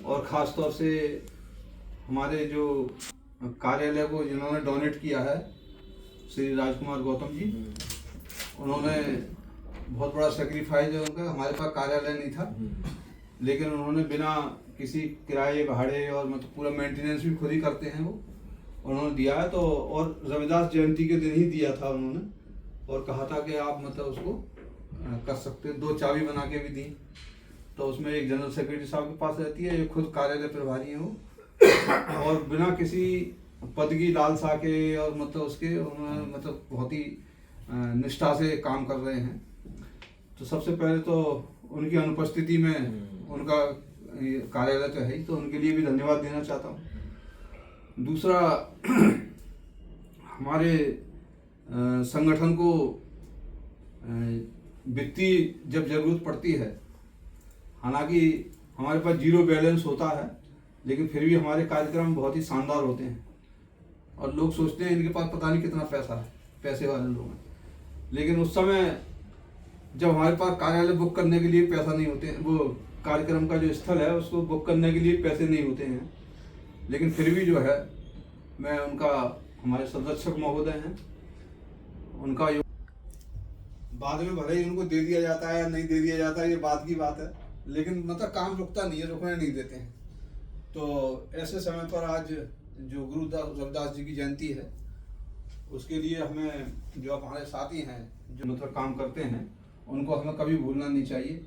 और ख़ास तौर से हमारे जो कार्यालय को जिन्होंने डोनेट किया है, श्री राजकुमार गौतम जी, उन्होंने बहुत बड़ा सेक्रीफाइस है उनका। हमारे पास कार्यालय नहीं था, लेकिन उन्होंने बिना किसी किराए भाड़े और मतलब पूरा मेंटेनेंस भी खुद ही करते हैं वो, उन्होंने दिया है। तो और रविदास जयंती के दिन ही दिया था उन्होंने, और कहा था कि आप मतलब उसको कर सकते, 2 चाबी बना के भी दी। तो उसमें एक जनरल सेक्रेटरी साहब के पास रहती है, एक खुद कार्यालय प्रभारी है वो, और बिना किसी पद की लालसा के और मतलब उसके उन्होंने मतलब बहुत ही निष्ठा से काम कर रहे हैं। तो सबसे पहले तो उनकी अनुपस्थिति में उनका कार्यालय तो है ही, तो उनके लिए भी धन्यवाद देना चाहता हूँ। दूसरा, हमारे संगठन को वित्तीय जब जरूरत पड़ती है, हालांकि हमारे पास 0 बैलेंस होता है, लेकिन फिर भी हमारे कार्यक्रम बहुत ही शानदार होते हैं और लोग सोचते हैं इनके पास पता नहीं कितना पैसा है, पैसे वाले लोग हैं। लेकिन उस समय जब हमारे पास कार्यालय बुक करने के लिए पैसा नहीं होते, वो कार्यक्रम का जो स्थल है उसको बुक करने के लिए पैसे नहीं होते हैं, लेकिन फिर भी जो है मैं उनका, हमारे संरक्षक महोदय हैं, उनका बाद में भले ही उनको दे दिया जाता है या नहीं दे दिया जाता है, ये बात की बात है, लेकिन मतलब काम रुकता नहीं है, रुकने नहीं देते हैं। तो ऐसे समय पर आज जो गुरु रविदास जी की जयंती है, उसके लिए हमें जो आप हमारे साथी हैं जो मतलब काम करते हैं, उनको हमें कभी भूलना नहीं चाहिए।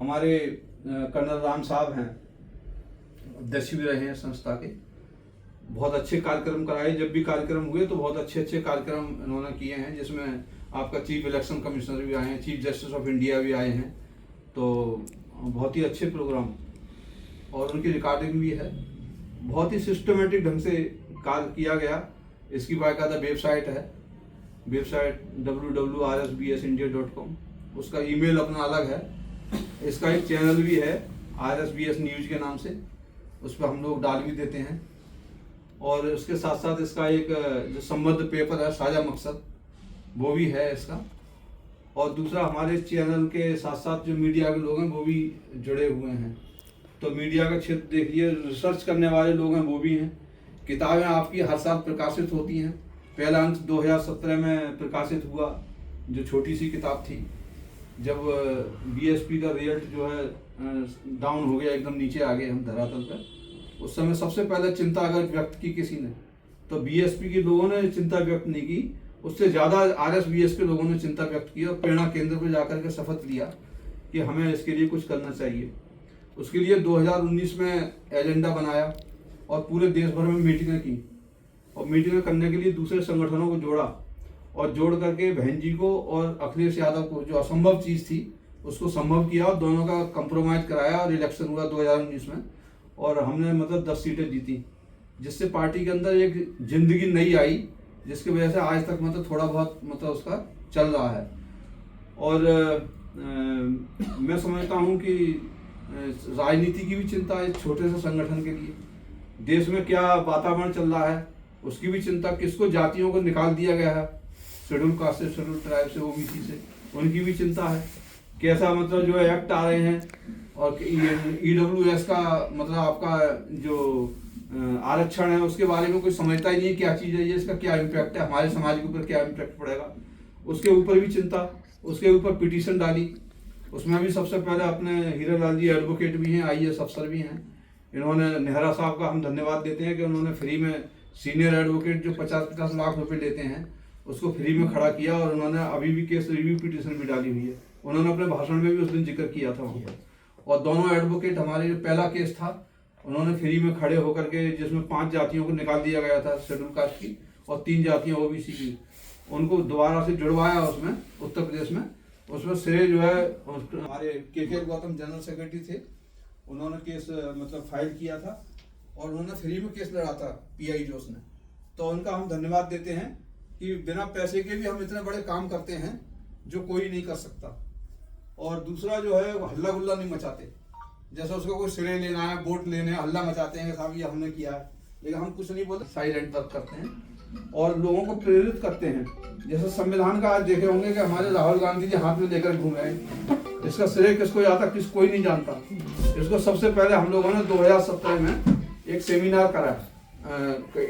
हमारे कर्नल राम साहब हैं, अध्यक्ष भी रहे हैं संस्था के, बहुत अच्छे कार्यक्रम कराए। जब भी कार्यक्रम हुए तो बहुत अच्छे अच्छे कार्यक्रम इन्होंने किए हैं, जिसमें आपका चीफ इलेक्शन कमिश्नर भी आए हैं, चीफ जस्टिस ऑफ इंडिया भी आए हैं। तो बहुत ही अच्छे प्रोग्राम, और उनकी रिकॉर्डिंग भी है। बहुत ही सिस्टमेटिक ढंग से कार्य किया गया। इसकी बाकायदा वेबसाइट है, वेबसाइट www.rsbsindia.com, उसका ईमेल अपना अलग है। इसका एक चैनल भी है RSBS न्यूज़ के नाम से, उस पर हम लोग डाल भी देते हैं। और उसके साथ साथ इसका एक जो संबद्ध पेपर है साझा मकसद, वो भी है इसका। और दूसरा, हमारे चैनल के साथ साथ जो मीडिया के लोग हैं वो भी जुड़े हुए हैं। तो मीडिया का क्षेत्र देख लिए, रिसर्च करने वाले लोग हैं वो भी हैं। किताबें आपकी हर साल प्रकाशित होती हैं। पहला अंक 2017 में प्रकाशित हुआ, जो छोटी सी किताब थी। जब BSP का रिजल्ट जो है डाउन हो गया, एकदम नीचे आ गए हम धरातल पर, उस समय सबसे पहले चिंता अगर व्यक्त की किसी ने, तो BSP के लोगों ने चिंता व्यक्त नहीं की, उससे ज़्यादा RSBS के लोगों ने चिंता व्यक्त की और प्रेरणा केंद्र पर जाकर के शपथ लिया कि हमें इसके लिए कुछ करना चाहिए। उसके लिए 2019 में एजेंडा बनाया और पूरे देश भर में मीटिंगें की, और मीटिंगें करने के लिए दूसरे संगठनों को जोड़ा, और जोड़ करके बहन जी को और अखिलेश यादव को, जो असंभव चीज़ थी उसको संभव किया, और दोनों का कंप्रोमाइज़ कराया, और इलेक्शन हुआ 2019 में, और हमने मतलब 10 सीटें जीती, जिससे पार्टी के अंदर एक जिंदगी नई आई, जिसकी वजह से आज तक मतलब थोड़ा बहुत मतलब उसका चल रहा है। और मैं समझता हूँ कि राजनीति की भी चिंता है छोटे से संगठन के लिए। देश में क्या वातावरण चल रहा है उसकी भी चिंता, किसको जातियों को निकाल दिया गया है, शेड्यूल कास्ट से, शेड्यूल ट्राइब से, OBC से, उनकी भी चिंता है। कैसा मतलब जो एक्ट आ रहे हैं, और EWS का मतलब आपका जो आरक्षण है उसके बारे में कोई समझता ही नहीं है क्या चीज़ है ये, इसका क्या इम्पैक्ट है, हमारे समाज के ऊपर क्या इम्पैक्ट पड़ेगा, उसके ऊपर भी चिंता। उसके ऊपर पिटीशन डाली, उसमें भी सबसे पहले अपने हीरालाल जी एडवोकेट भी हैं, IAS अफसर भी हैं। इन्होंने, नेहरा साहब का हम धन्यवाद देते हैं कि उन्होंने फ्री में सीनियर एडवोकेट जो 50-50 लाख रुपए लेते हैं उसको फ्री में खड़ा किया, और उन्होंने अभी भी केस रिव्यू पिटीशन भी डाली हुई है। उन्होंने अपने भाषण में भी उस दिन जिक्र किया था वहाँ पर। और दोनों एडवोकेट, हमारे जो पहला केस था उन्होंने फ्री में खड़े होकर के, जिसमें 5 जातियों को निकाल दिया गया था शेड्यूल कास्ट की, और 3 जातियाँ OBC की, उनको दोबारा से जुड़वाया उसमें उत्तर प्रदेश में। उसमें श्रेय जो है हमारे KK गौतम जनरल सेक्रेटरी थे, उन्होंने केस मतलब फाइल किया था, और उन्होंने फ्री में केस लड़ा था PI जोश ने। तो उनका हम धन्यवाद देते हैं कि बिना पैसे के भी हम इतने बड़े काम करते हैं जो कोई नहीं कर सकता। और दूसरा जो है, हल्ला गुल्ला नहीं मचाते, जैसे उसको कोई श्रेय लेना है, वोट लेने, हल्ला मचाते हैं कि साहब ये हमने किया है, लेकिन हम कुछ नहीं बोलते, साइलेंट वर्क करते हैं और लोगों को प्रेरित करते हैं। जैसे संविधान का आज देखे होंगे कि हमारे राहुल गांधी जी हाथ में लेकर घूम रहे हैं, इसका श्रेय किसको जाता, कोई नहीं जानता। इसको सबसे पहले हम लोगों ने 2017 में एक सेमिनार करा,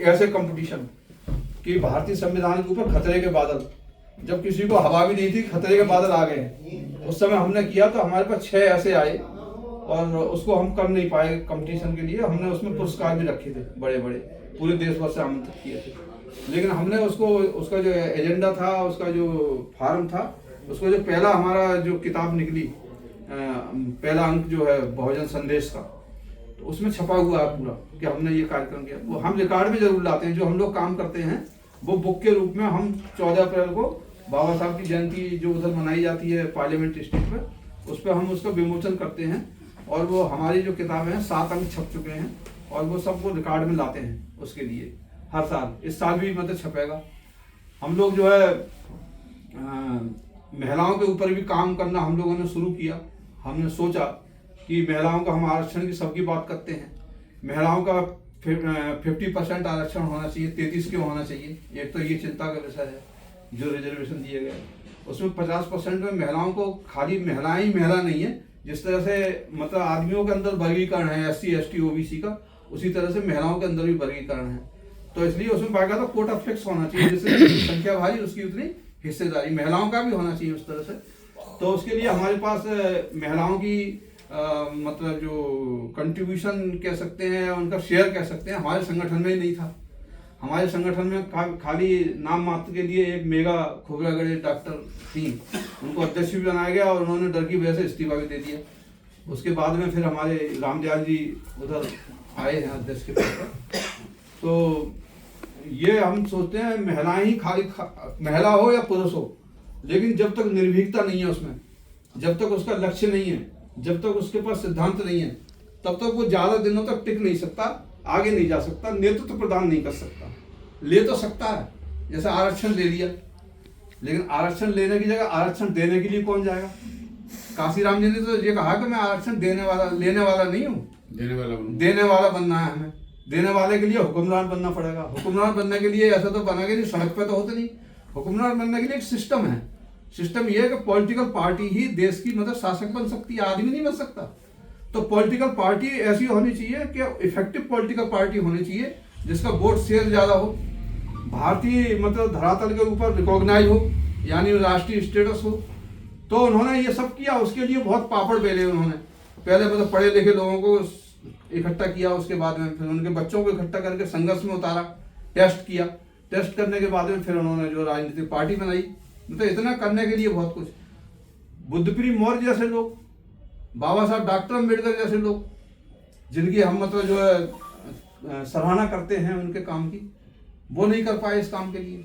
ऐसे कंपटीशन कि भारतीय संविधान के ऊपर खतरे के बादल, जब किसी को हवा भी नहीं थी, खतरे के बादल आ गए, उस समय हमने किया तो हमारे पास 6 ऐसे आए और उसको हम कर नहीं पाए कंपटीशन के लिए। हमने उसमें पुरस्कार भी रखे थे बड़े बड़े, पूरे देश भर से आमंत्रित किए थे, लेकिन हमने उसका जो एजेंडा था, उसका जो फॉर्म था, उसको जो पहला हमारा जो किताब निकली, पहला अंक जो है बहुजन संदेश का, तो उसमें छपा हुआ है पूरा कि हमने ये कार्यक्रम किया। वो हम रिकॉर्ड में जरूर लाते हैं, जो हम लोग काम करते हैं वो बुक के रूप में हम 14 अप्रैल को बाबा साहब की जयंती जो उधर मनाई जाती है पार्लियामेंट स्ट्रीट पे, उस पर हम उसका विमोचन करते हैं और वो हमारी जो किताबें हैं 7 अंक छप चुके हैं और वो सबको रिकॉर्ड में लाते हैं उसके लिए हर साल। इस साल भी मतलब छपेगा। हम लोग जो है महिलाओं के ऊपर भी काम करना हम लोगों ने शुरू किया। हमने सोचा कि महिलाओं का हम आरक्षण की सबकी बात करते हैं, महिलाओं का 50% आरक्षण होना चाहिए, 33 क्यों होना चाहिए, एक तो ये चिंता का विषय है। जो रिजर्वेशन दिए गए उसमें 50% में महिलाओं को, खाली महिलाएं ही महिला नहीं है, जिस तरह से मतलब आदमियों के अंदर वर्गीकरण है SC ST OBC का, उसी तरह से महिलाओं के अंदर भी वर्गीकरण है। तो इसलिए उसमें बाकायदा कोटा फिक्स होना चाहिए, जिससे संख्या भारी उसकी उतनी हिस्सेदारी महिलाओं का भी होना चाहिए उस तरह से। तो उसके लिए हमारे पास महिलाओं की मतलब जो कंट्रीब्यूशन कह सकते हैं, उनका शेयर कह सकते हैं, हमारे संगठन में ही नहीं था। हमारे संगठन में खाली नाम मात्र के लिए एक मेगा खोबरागढ़ डॉक्टर थी, उनको अध्यक्ष भी बनाया गया और उन्होंने डर की वजह से इस्तीफा भी दे दिया। उसके बाद में फिर हमारे रामदयाल जी उधर आए हैं अध्यक्ष के पद पर। तो ये हम सोचते हैं महिलाएं ही खाली महिला हो या पुरुष हो, लेकिन जब तक निर्भीकता नहीं है उसमें, जब तक उसका लक्ष्य नहीं है, जब तक उसके पास सिद्धांत नहीं है, तब तक वो ज्यादा दिनों तक टिक नहीं सकता, आगे नहीं जा सकता, नेतृत्व प्रदान नहीं कर सकता। ले तो सकता है, जैसे आरक्षण ले लिया, लेकिन आरक्षण लेने की जगह आरक्षण देने के लिए कौन जाएगा? काशीराम जी ने तो ये कहा कि मैं आरक्षण लेने वाला नहीं हूँ, देने वाला बनना है हमें। देने वाले के लिए हुक्मरान बनना पड़ेगा। हुक्मरान बनने के लिए ऐसा तो बनेगा नहीं, सड़क पे तो होते नहीं। हुक्मरान बनने के लिए एक सिस्टम है। सिस्टम ये है कि पॉलिटिकल पार्टी ही देश की मतलब शासक बन सकती है, आदमी नहीं बन सकता। तो पॉलिटिकल पार्टी ऐसी होनी चाहिए कि इफेक्टिव पॉलिटिकल पार्टी होनी चाहिए जिसका वोट शेयर ज्यादा हो, भारतीय मतलब धरातल के ऊपर रिकॉग्नाइज हो, यानी राष्ट्रीय स्टेटस हो। तो उन्होंने ये सब किया, उसके लिए बहुत पापड़ बेले उन्होंने। पहले मतलब पढ़े लिखे लोगों को इकट्ठा किया, उसके बाद में फिर उनके बच्चों को इकट्ठा करके संघर्ष में उतारा, टेस्ट किया, टेस्ट करने के बाद में फिर उन्होंने जो राजनीतिक पार्टी बनाई। मतलब इतना करने के लिए बहुत कुछ। बुद्धप्रिय मौर्य जैसे लोग, बाबा साहब डॉक्टर अम्बेडकर जैसे लोग, जिनकी हम मतलब जो है सराहना करते हैं उनके काम की, वो नहीं कर पाए इस काम के लिए।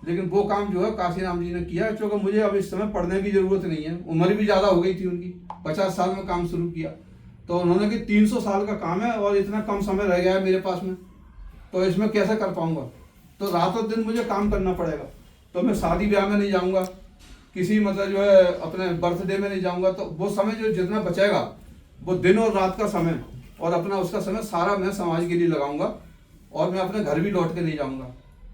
लेकिन वो काम जो है काशीराम जी ने किया, क्योंकि मुझे अब इस समय पढ़ने की जरूरत नहीं है, उम्र भी ज्यादा हो गई थी उनकी, 50 साल में काम शुरू किया। तो उन्होंने कि 300 साल का काम है और इतना कम समय रह गया है मेरे पास में, तो इसमें कैसे कर पाऊंगा? तो रातों दिन मुझे काम करना पड़ेगा। तो मैं शादी ब्याह में नहीं जाऊंगा, किसी मतलब जो है अपने बर्थडे में नहीं जाऊंगा। तो वो समय जो जितना बचेगा वो दिन और रात का समय और अपना उसका समय सारा मैं समाज के लिए लगाऊंगा, और मैं अपने घर भी लौट के नहीं जाऊंगा।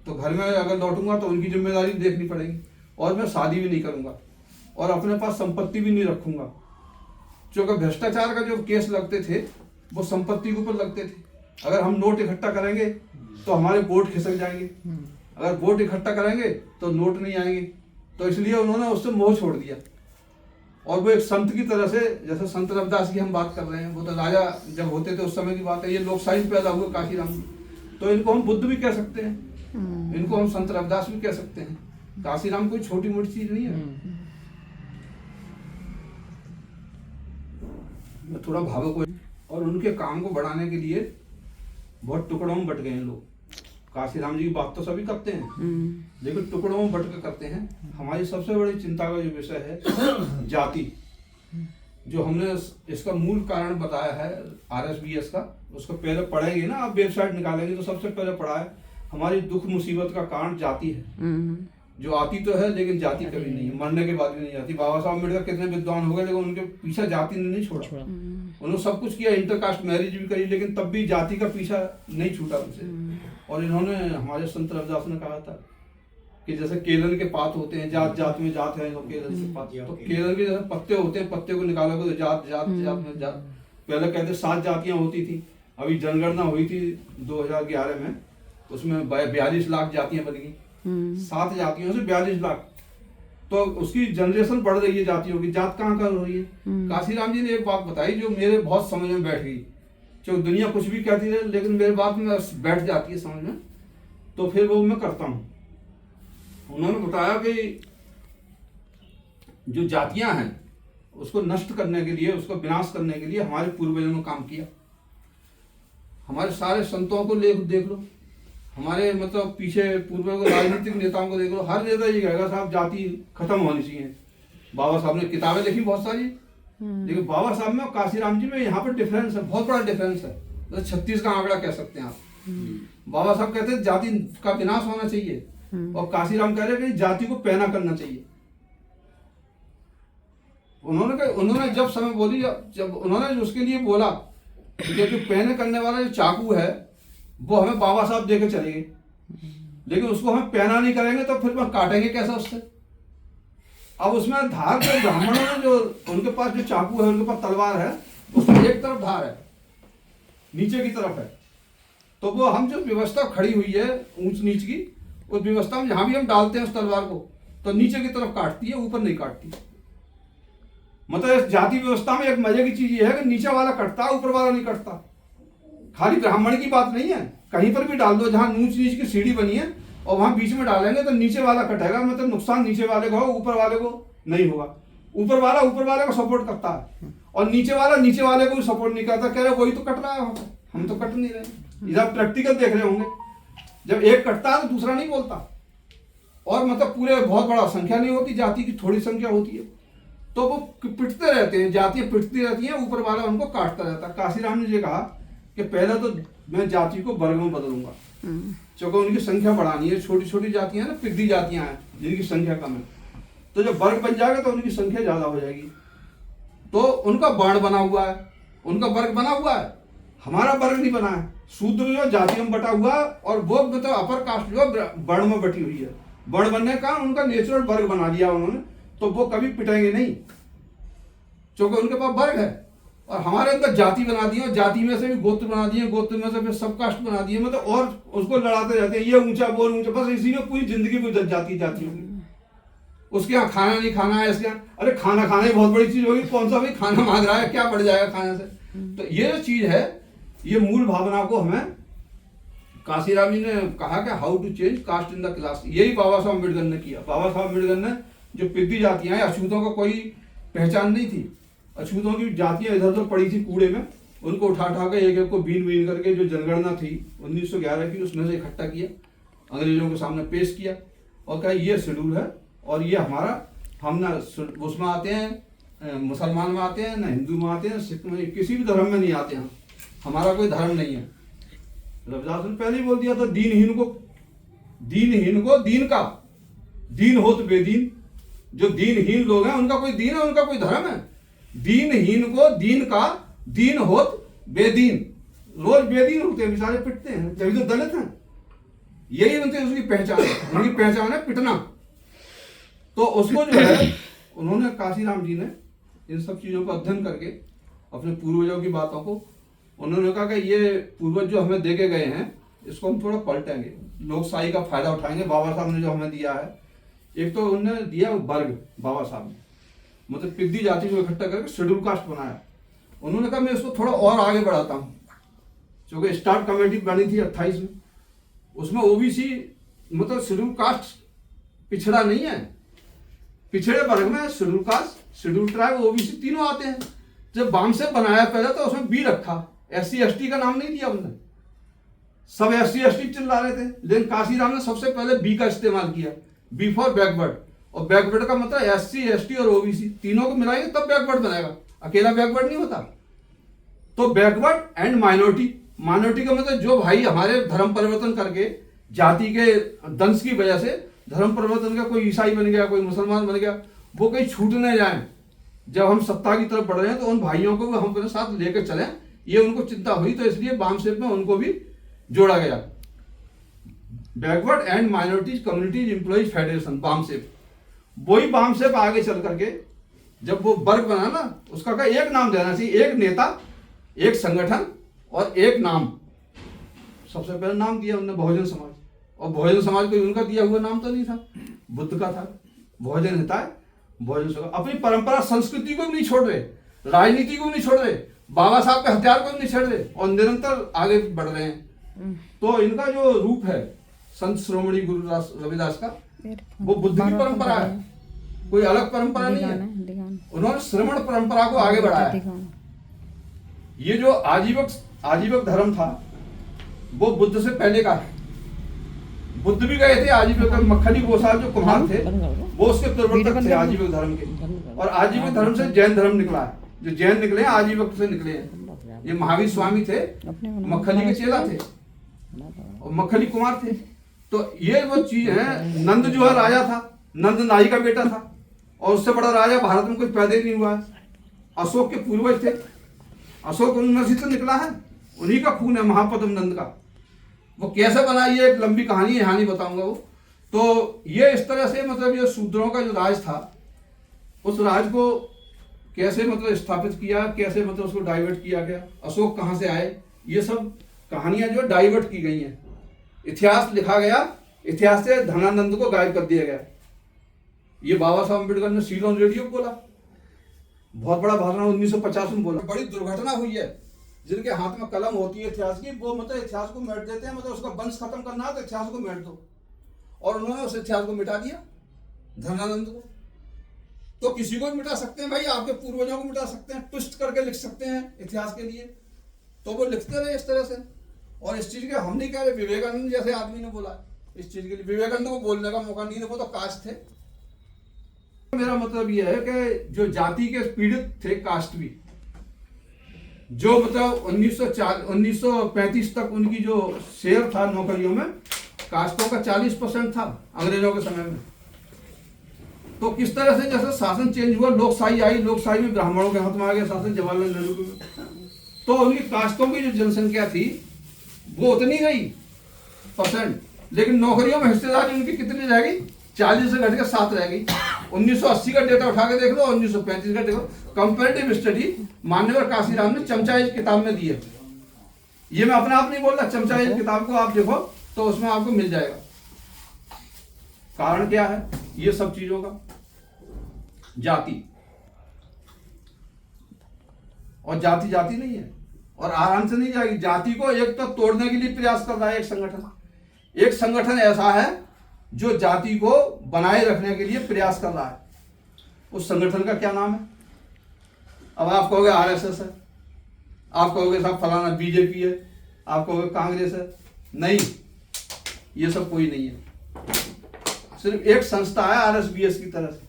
तो घर में अगर लौटूंगा तो उनकी जिम्मेदारी देखनी पड़ेगी, और मैं शादी भी नहीं करूंगा और अपने पास संपत्ति भी नहीं रखूंगा, क्योंकि भ्रष्टाचार का जो केस लगते थे वो संपत्ति के ऊपर लगते थे। अगर हम नोट इकट्ठा करेंगे तो हमारे वोट खिसक जाएंगे, अगर वोट इकट्ठा करेंगे तो नोट नहीं आएंगे। तो इसलिए उन्होंने उससे मोह छोड़ दिया, और वो एक संत की तरह से, जैसे संत रविदास की हम बात कर रहे हैं, वो तो राजा जब होते थे उस समय की बात है, ये लोकशाही में पैदा हुए काशीराम जी। तो इनको हम बुद्ध भी कह सकते हैं, इनको हम संत रविदास भी कह सकते हैं। काशीराम कोई छोटी मोटी चीज नहीं है। मैं थोड़ा भावुक हुआ, और उनके काम को बढ़ाने के लिए बहुत टुकड़ों में बट गए हैं लोग। काशीराम जी की बात तो सभी करते हैं, लेकिन टुकड़ों में बट के करते हैं। हमारी सबसे बड़ी चिंता का जो विषय है जाति, जो हमने इसका मूल कारण बताया है RSBS का, उसको पहले पढ़ेंगे ना, आप वेबसाइट निकालेंगे तो सबसे पहले पढ़ा है हमारी दुख मुसीबत का कारण जाति है। जो आती तो है लेकिन जाति कभी नहीं, मरने के बाद भी नहीं आती। बाबा साहब अम्बेडकर कितने विद्वान हो गए, लेकिन उनके पीछे जाति ने नहीं छोड़ा। उन्होंने सब कुछ किया, इंटरकास्ट मैरिज भी करी, लेकिन तब भी जाति का पीछा नहीं छूटा उनसे। और इन्होंने, हमारे संत रविदास ने कहा था कि जैसे केलन के पात होते हैं, जात जात में जात है, केलन से पात, तो केलन के जैसे पत्ते होते हैं, पत्ते को निकालोगे तो जात जात जात में जात, पहले कहते 7 जातियां होती थी, अभी जनगणना हुई थी 2011 में, उसमें 42 लाख जातियां बन गई। 7 जातियों से 42 लाख, तो उसकी जनरेशन बढ़ रही है जातियों की, जात कहाँ कर रही है। काशीराम जी ने एक बात बताई जो मेरे बहुत समझ में बैठ गई, जो दुनिया कुछ भी कहती है लेकिन मेरे बात में बैठ जाती है समझ में, तो फिर वो मैं करता हूँ। उन्होंने बताया कि जो जातियां हैं उसको नष्ट करने के लिए, उसको विनाश करने के लिए हमारे पूर्वजों ने काम किया। हमारे सारे संतों को देख लो, हमारे मतलब पीछे पूर्व राजनीतिक नेताओं को देख लो, हर नेता ये कहेगा साहब जाति खत्म होनी चाहिए। बाबा साहब ने किताबें लिखी बहुत सारी, लेकिन बाबा साहब में और काशीराम जी में यहाँ पर डिफरेंस है, बहुत बड़ा डिफरेंस है। तो 36 का आंकड़ा कह सकते हैं आप। बाबा साहब कहते हैं जाति का विनाश होना चाहिए, और काशीराम कह रहे हैं कि जाति को पैना करना चाहिए। उन्होंने जब समय बोली, जब उन्होंने उसके लिए बोला कि जो पैने करने वाला जो चाकू है वो हमें बाबा साहब देके चले गए, लेकिन उसको हम पैना नहीं करेंगे तो फिर हम काटेंगे कैसे उससे। अब उसमें धार जो ब्राह्मणों ने जो उनके पास जो चाकू है, उनके पास तलवार है, उसमें एक तरफ धार है, नीचे की तरफ है, तो वो हम जो व्यवस्था खड़ी हुई है ऊंच नीच की, उस व्यवस्था में जहां भी हम डालते हैं उस तलवार को, तो नीचे की तरफ काटती है, ऊपर नहीं काटती। मतलब इस जाति व्यवस्था में एक मजे की चीज ये है कि नीचे वाला कटता है, ऊपर वाला नहीं कटता। खाली ब्राह्मण की बात नहीं है, कहीं पर भी डाल दो, जहां ऊंच नीच की सीढ़ी बनी है और वहां बीच में डालेंगे तो नीचे वाला कटेगा, मतलब नुकसान नीचे वाले को होगा, ऊपर वाले को नहीं होगा। ऊपर वाले को सपोर्ट करता है और नीचे वाले को भी सपोर्ट नहीं करता, कह रहे वही तो कट रहा है, हम तो कट नहीं रहे। इधर प्रैक्टिकल देख रहे होंगे, जब एक कटता है तो दूसरा नहीं बोलता, और मतलब पूरे बहुत बड़ा संख्या नहीं होती, जाति की थोड़ी संख्या होती है, तो वो पिटते रहते हैं, जातियां पिटती रहती हैं, ऊपर वाला उनको काटता रहता है। काशीराम ने ये कहा कि पहले तो मैं जाति को वर्ग में बदलूंगा, क्योंकि उनकी संख्या बढ़ानी है। छोटी छोटी जातियां ना, पिद्दी जातियां हैं जिनकी संख्या कम है, तो जब वर्ग बन जाएगा तो उनकी संख्या ज्यादा हो जाएगी। तो उनका वर्ण बना हुआ है, उनका वर्ग बना हुआ है, हमारा वर्ग नहीं बना है। शूद्र जो जातियों में बटा हुआ, और वो मतलब अपर कास्ट जो वर्ण में बटी हुई है। वर्ण बनने का उनका नेचुरल वर्ग बना दिया उन्होंने, तो वो कभी पिटेंगे नहीं, क्योंकि उनके पास वर्ग है। और हमारे अंदर जाति बना दी, और जाति में से भी गोत्र बना दिए, गोत्र में से फिर सब कास्ट बना दिए, मतलब और उसको लड़ाते रहते हैं, ये ऊंचा वो ऊंचा, बस इसी में पूरी जिंदगी में जाति होगी। उसके यहाँ खाना नहीं खाना है, इसके यहाँ अरे खाना खाना ही बहुत बड़ी चीज होगी, कौन सा भाई खाना मांग रहा है, क्या बढ़ जाएगा खाने से। तो ये जो चीज है, ये मूल भावना को हमें काशीराम जी ने कहा कि how to change caste in the class, यही बाबा साहब अम्बेडकर ने किया। बाबा साहब अम्बेडकर ने जो पिद्दी जातियां, अछूतों को कोई पहचान नहीं थी, अछूतों की जातियां इधर उधर पड़ी थी कूड़े में, उनको उठा के एक एक को बीन करके जो जनगणना थी 1911 की, उसमें से इकट्ठा किया, अंग्रेजों के सामने पेश किया और कहा ये शेड्यूल है, और ये हमारा, हम ना उसमें आते हैं, मुसलमान में आते हैं, ना हिंदू में आते हैं, सिख में, किसी भी धर्म में नहीं आते हैं, हमारा कोई धर्म नहीं है। रविदास ने पहले ही बोल दिया था, दीनहीन को दीन का, दीन हो तो बेदीन। जो दीनहीन लोग हैं उनका कोई दीन है, उनका कोई धर्म है। दीनहीन को दीन का, दीन होत बेदीन। रोज बेदीन होते हैं, बेचारे पिटते हैं, जब तो दलित हैं, यही उनकी उसकी पहचान है, उनकी पहचान है पिटना। तो उसको जो है उन्होंने, काशीराम जी ने इन सब चीजों को अध्ययन करके अपने पूर्वजों की बातों को, उन्होंने कहा कि ये पूर्वज जो हमें देके गए हैं इसको हम थोड़ा पलटेंगे, लोकशाही का फायदा उठाएंगे। बाबा साहब ने जो हमें दिया है, एक तो उन्होंने दिया वर्ग, बाबा साहब ने मतलब पिद्दी जाति को इकट्ठा करके शेड्यूल कास्ट बनाया। उन्होंने कहा मैं इसको थोड़ा और आगे बढ़ाता हूँ, क्योंकि स्टार्ट कमेटी बनी थी 28 में, उसमें ओबीसी मतलब शेड्यूल कास्ट पिछड़ा नहीं है, पिछड़े वर्ग में schedule caste, schedule tribe, OBC तीनों आते हैं। जब बाम से बनाया पहले तो उसमें बी रखा, SC ST का नाम नहीं दिया हमने, सब SC ST चिल्ला रहे थे, लेकिन काशीराम ने सबसे पहले बी का इस्तेमाल किया, बी फॉर बैकवर्ड। और बैकवर्ड का मतलब SC ST और OBC तीनों को मिलाएंगे तब बैकवर्ड बनेगा, अकेला बैकवर्ड नहीं होता। तो बैकवर्ड एंड माइनॉरिटी, माइनॉरिटी का मतलब जो भाई हमारे धर्म परिवर्तन करके जाति के दंश की वजह से धर्म परिवर्तन का, कोई ईसाई बन गया, कोई मुसलमान बन गया, वो कहीं छूट न जाए। जब हम सत्ता की तरफ बढ़ रहे हैं तो उन भाइयों को हम अपने साथ लेकर चलें, ये उनको चिंता हुई, तो इसलिए बामसेप में उनको भी जोड़ा गया। Backward and minorities communities employees federation, BAMCEF. वही बामसेप आगे चल करके जब वो वर्ग बना ना, उसका एक नाम देना चाहिए, एक नेता एक संगठन और एक नाम। सबसे पहले नाम दिया उन्होंने बहुजन समाज, और बहुजन समाज कोई उनका दिया हुआ नाम तो नहीं था, बुद्ध का था। बहुजन हिताय बहुजन समाज। अपनी परंपरा संस्कृति को भी नहीं छोड़ रहे, राजनीति को भी नहीं छोड़ रहे, बाबा साहब के हथियार को भी नहीं छोड़ रहे, और निरंतर आगे बढ़ रहे हैं। तो इनका जो रूप है संत श्रोमणी गुरु रविदास का, वो बुद्ध की परंपरा है, कोई अलग परंपरा नहीं है। उन्होंने श्रमण परंपरा को आगे बढ़ाया। ये जो आजीवक धर्म था वो बुद्ध से पहले का है। बुद्ध भी गए थे आजीवक, मक्खनी गोसाल जो कुम्हार थे वो उसके प्रवर्तक थे आजीवक धर्म के, और आजीवक धर्म से जैन धर्म निकला है। जो जैन निकले हैं आजीवक से निकले हैं। ये महावीर स्वामी थे, मक्खनी के चेला थे और मक्खनी कुमार थे। तो ये वो चीज है। नंद जो है राजा था, नंद नाई का बेटा था, और उससे बड़ा राजा भारत में कोई पैदा ही नहीं हुआ है। अशोक के पूर्वज थे, अशोक उनमें से तो निकला है, उन्हीं का खून है महापद्म नंद का। वो कैसे बना ये एक लंबी कहानी है, यहाँ नहीं बताऊंगा वो। तो ये इस तरह से मतलब ये शूद्रों का जो राज था, उस राज को कैसे मतलब स्थापित किया, कैसे मतलब उसको डाइवर्ट किया गया, अशोक कहाँ से आए, ये सब कहानियां जो डाइवर्ट की गई हैं। इतिहास लिखा गया, इतिहास से धनानंद को गायब कर दिया गया। ये बाबा साहब अम्बेडकर ने सीलोन रेडियो बोला, बहुत बड़ा भाषण 1950 में बोला। बड़ी दुर्घटना हुई है। जिनके हाथ में कलम होती है इतिहास की, वो मतलब इतिहास को मिटा देते हैं। मतलब उसका वंश खत्म करना है तो इतिहास को मिटा दो, और उन्होंने उस इतिहास को मिटा दिया, धनानंद को। तो किसी को भी मिटा सकते हैं भाई, आपके पूर्वजों को मिटा सकते हैं, ट्विस्ट करके लिख सकते हैं इतिहास के लिए। तो वो लिखते रहे इस तरह से। और इस चीज के हम नहीं कह रहे, विवेकानंद जैसे आदमी ने बोला इस चीज के लिए, विवेकानंद को बोलने का मौका नहीं, वो तो कास्ट थे। मेरा मतलब यह है कि जो जाति के पीड़ित थे, कास्ट भी, जो मतलब 1935 तक उनकी जो शेयर था नौकरियों में, कास्टों का 40% था अंग्रेजों के समय में। तो किस तरह से जैसे शासन चेंज हुआ, लोकशाही आई, लोकशाही में ब्राह्मणों के हाथ में आ गया शासन जवाहरलाल नेहरू के। तो उनकी कास्टों की जो जनसंख्या थी वो उतनी गई परसेंट, लेकिन नौकरियों में हिस्सेदारी उनकी कितनी रह गई, 40 से घट के 7 रह गई। 1980 का डेटा उठा के देख लो, 1935 का देखो। कंपैरेटिव स्टडी मान्यवर काशीराम ने चमचा एज किताब में दी है। ये मैं अपने आप नहीं बोल रहा, चमचा एज किताब को आप देखो तो उसमें आपको मिल जाएगा। कारण क्या है ये सब चीजों का? जाति। और जाति जाति नहीं है, और आराम से नहीं जाएगी। जाति को एक तो तोड़ने के लिए प्रयास कर रहा है एक संगठन। एक संगठन ऐसा है जो जाति को बनाए रखने के लिए प्रयास कर रहा है। उस संगठन का क्या नाम है? अब आप कहोगे आरएसएस है, आप कहोगे साहब फलाना बीजेपी है, आप कहोगे कांग्रेस है। नहीं, ये सब कोई नहीं है। सिर्फ एक संस्था है आरएसबीएस की तरह से।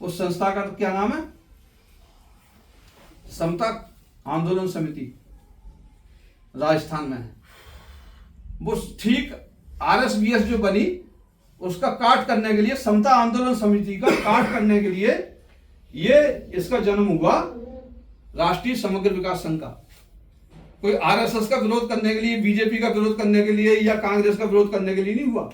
उस संस्था का क्या नाम है? समता आंदोलन समिति, राजस्थान में है। वो ठीक आरएसबीएस जो बनी उसका काट करने के लिए, समता आंदोलन समिति का काट करने के लिए ये इसका जन्म हुआ राष्ट्रीय समग्र विकास संघ का। कोई आरएसएस का विरोध करने के लिए, बीजेपी का विरोध करने के लिए या कांग्रेस का विरोध करने के लिए नहीं हुआ।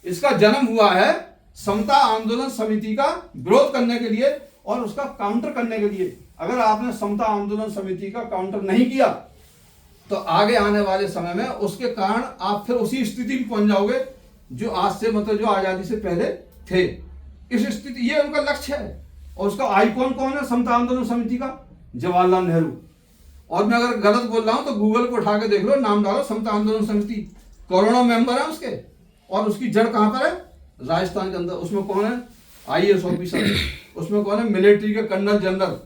इसका जन्म हुआ है समता आंदोलन समिति का विरोध करने के लिए और उसका काउंटर करने के लिए। अगर आपने समता आंदोलन समिति का काउंटर नहीं किया तो आगे आने वाले समय में उसके कारण आप फिर उसी स्थिति में पहुंच जाओगे जो आज से मतलब जो आजादी से पहले थे। इस स्थिति, ये उनका लक्ष्य है। और उसका आइकॉन कौन है समता आंदोलन समिति का? जवाहरलाल नेहरू। और मैं अगर गलत बोल रहा हूं तो गूगल को उठा के देख लो, नाम डालो समता आंदोलन समिति, करोड़ों मेंबर है उसके। और उसकी जड़ कहां पर है? राजस्थान के अंदर। उसमें कौन है? IAS officer. उसमें कौन है? मिलिट्री के कर्नल जनरल।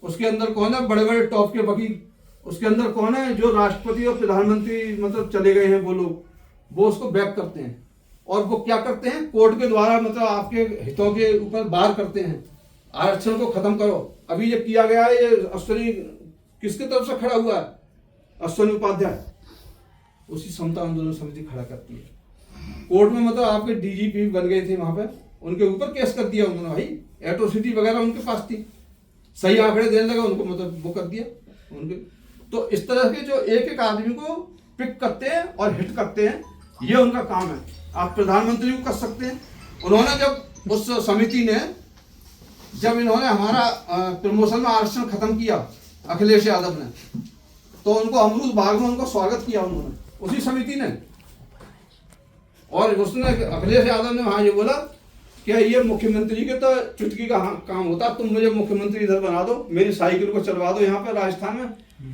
उसके अंदर कौन है? बड़े बड़े टॉप के वकील। उसके अंदर कौन है? जो राष्ट्रपति और प्रधानमंत्री मतलब चले गए हैं वो लोग, वो उसको बैक करते हैं। और वो क्या करते हैं? कोर्ट के द्वारा मतलब आपके हितों के ऊपर बार करते हैं, आरक्षण को खत्म करो। अभी ये किया गया है, ये अश्विनी किसकी तरफ से खड़ा हुआ है? अश्विनी उपाध्याय। उसी समता आंदोलन समिति खड़ा करती है। कोर्ट में मतलब आपके डीजीपी बन गए थे वहां पे, उनके ऊपर केस कर दिया उन्होंने। भाई एट्रोसिटी वगैरह उनके पास थी, सही आंकड़े देने लगा उनको, मतलब वो कर दिया उनके। तो इस तरह के जो एक एक आदमी को पिक करते हैं और हिट करते हैं, ये उनका काम है। आप प्रधानमंत्री को कर सकते हैं। उन्होंने जब उस समिति ने जब इन्होंने हमारा प्रमोशन में आरक्षण खत्म किया अखिलेश यादव ने, तो उनको अमरूद बाग में उनको स्वागत किया उन्होंने, उसी समिति ने। और उसने अखिलेश यादव ने वहां ये बोला कि ये मुख्यमंत्री के तो चुटकी का काम होता, तुम मुझे मुख्यमंत्री इधर बना दो, मेरी साइकिल को चलवा दो यहाँ पे राजस्थान में,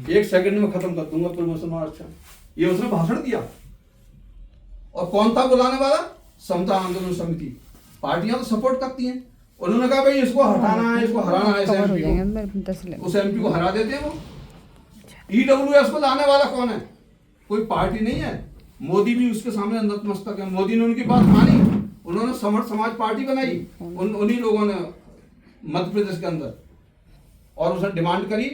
1 सेकंड में खत्म कर दूंगा प्रमोशन और अच्छा। ये उसने भाषण दिया। और कौन था बुलाने वाला? समता आंदोलन समिति। पार्टियां तो सपोर्ट करती हैं। उन्होंने कहा भाई इसको हटाना है, इसको हराना है, उस एमपी को हरा देते हैं वो। ईडब्ल्यूएस को लाने वाला कौन है? कोई पार्टी नहीं है। मोदी भी उसके सामने नतमस्तक है। मोदी ने उनकी बात मानी, उन्होंने समर्थ समाज पार्टी बनाई उन्हीं लोगों ने मध्य प्रदेश के अंदर, और उसने डिमांड करी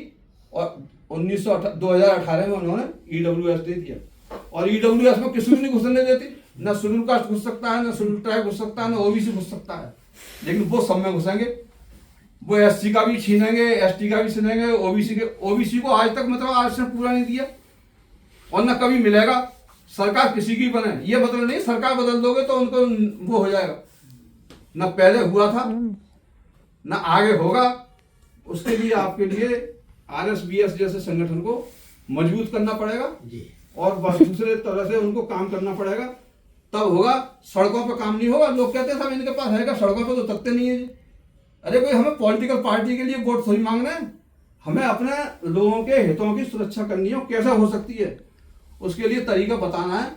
और 2018 में उन्होंने ईडब्ल्यूएस दे दिया। और ईडब्ल्यूएस में किसी को नहीं घुसने देती, न शेड्यूल कास्ट घुस सकता है, न शेड्यूल ट्राइब घुस सकता है, न ओबीसी घुस सकता है। लेकिन वो सब में घुसेंगे, वो एससी का भी छीनेंगे, एसटी का भी छीनेंगे, ओबीसी को आज तक मतलब आरक्षण पूरा नहीं दिया और न कभी मिलेगा। सरकार किसी की बने, ये बदल नहीं, सरकार बदल दोगे तो उनको वो हो जाएगा। न पहले हुआ था न आगे होगा। उसके लिए आपके लिए आरएसबीएस जैसे संगठन को मजबूत करना पड़ेगा और दूसरे तरह से उनको काम करना पड़ेगा, तब होगा। सड़कों पर काम नहीं होगा। लोग कहते थे इनके पास है, सड़कों पर तो तकते नहीं है जी। अरे कोई हमें पॉलिटिकल पार्टी के लिए वोट थोड़ी मांगना है, हमें अपने लोगों के हितों की सुरक्षा करनी है। कैसा हो सकती है उसके लिए तरीका बताना है,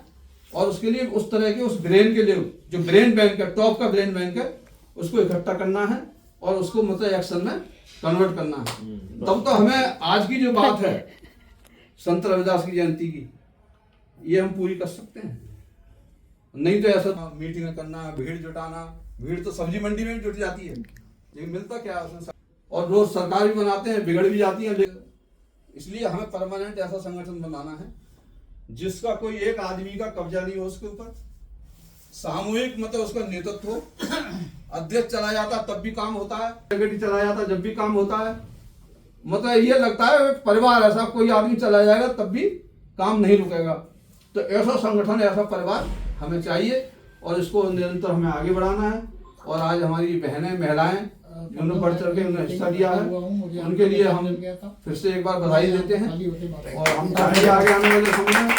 और उसके लिए उस तरह के उस ब्रेन के लिए जो ब्रेन बैंक है, टॉप का ब्रेन बैंक है, उसको इकट्ठा करना है और उसको मतलब एक्शन में कन्वर्ट करना है। तब तो हमें आज की जो बात है संत रविदास की जयंती की, ये हम पूरी कर सकते हैं। नहीं तो ऐसा मीटिंग करना, भीड़ जुटाना, भीड़ तो सब्जी मंडी में भी जुट जाती है, लेकिन मिलता क्या है उसमें? और रोज सरकार भी बनाते हैं, बिगड़ भी जाती है। इसलिए हमें परमानेंट ऐसा संगठन बनाना है जिसका कोई एक आदमी का कब्जा नहीं हो उसके ऊपर, सामूहिक मतलब उसका नेतृत्व हो। अध्यक्ष चला जाता तब भी काम होता है, सेक्रेटरी चला जाता जब भी काम होता है। मतलब ये लगता है परिवार ऐसा, कोई आदमी चला जाएगा तब भी काम नहीं रुकेगा। तो ऐसा संगठन, ऐसा परिवार हमें चाहिए और इसको निरंतर हमें आगे बढ़ाना है। और आज हमारी बहनें, महिलाएं जिन्होंने बढ़ चढ़ के उन्होंने हिस्सा लिया है, उनके लिए हम फिर से एक बार बधाई देते हैं और हम आगे आने वाले समय में